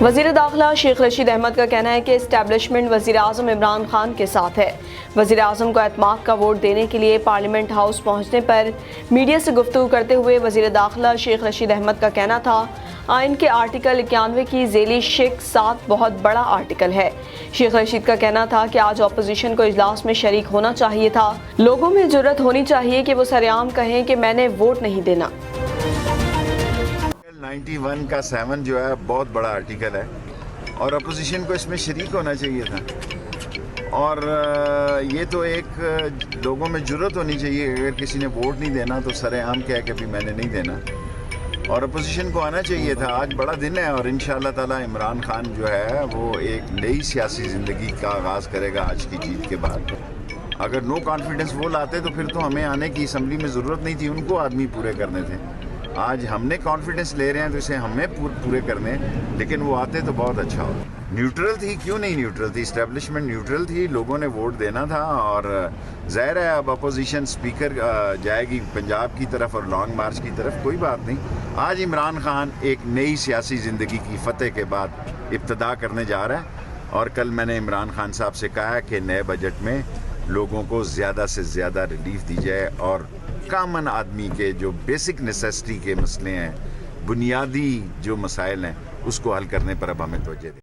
वज़ीर दाखिला शेख रशीद अहमद का कहना है कि इस्टेब्लिशमेंट वज़ीर आज़म इमरान खान के साथ है। वज़ीर आज़म को एतमाद का वोट देने के लिए पार्लियामेंट हाउस पहुँचने पर मीडिया से गुफ्तगू करते हुए वज़ीर दाखिला शेख रशीद अहमद का कहना था, आइन के आर्टिकल 91 की ज़ेली शिक 7 बहुत बड़ा आर्टिकल है। शेख रशीद का कहना था कि आज अपोजिशन को इजलास में शरीक होना चाहिए था। लोगों में जुर्रत होनी चाहिए कि वो सरेआम कहें कि मैंने वोट नहीं देना। 91 का 7 जो है बहुत बड़ा आर्टिकल है और अपोजिशन को इसमें शरीक होना चाहिए था। और ये तो एक लोगों में जुर्रत होनी चाहिए, अगर किसी ने वोट नहीं देना तो सरेआम कह के भी मैंने नहीं देना, और अपोजिशन को आना चाहिए था। आज बड़ा दिन है और इंशाअल्लाह ताला इमरान खान जो है वो एक नई सियासी ज़िंदगी का आगाज़ करेगा आज की जीत के बाद। अगर नो कॉन्फिडेंस वो लाते तो फिर तो हमें आने की असम्बली में ज़रूरत नहीं थी, उनको आदमी पूरे करने थे। आज हमने कॉन्फिडेंस ले रहे हैं तो इसे हमें पूरे करने, लेकिन वो आते तो बहुत अच्छा हो। न्यूट्रल थी, क्यों नहीं न्यूट्रल थी, इस्टेब्लिशमेंट न्यूट्रल थी, लोगों ने वोट देना था। और ज़ाहिर है अब अपोजिशन स्पीकर जाएगी पंजाब की तरफ और लॉन्ग मार्च की तरफ, कोई बात नहीं। आज इमरान खान एक नई सियासी ज़िंदगी की फतेह के बाद इब्तदा करने जा रहा है और कल मैंने इमरान खान साहब से कहा है कि नए बजट में लोगों को ज़्यादा से ज़्यादा रिलीफ दी जाए और कामन आदमी के जो बेसिक नेसेसिटी के मसले हैं, बुनियादी जो मसाइल हैं, उसको हल करने पर अब हमें तवज्जो दें।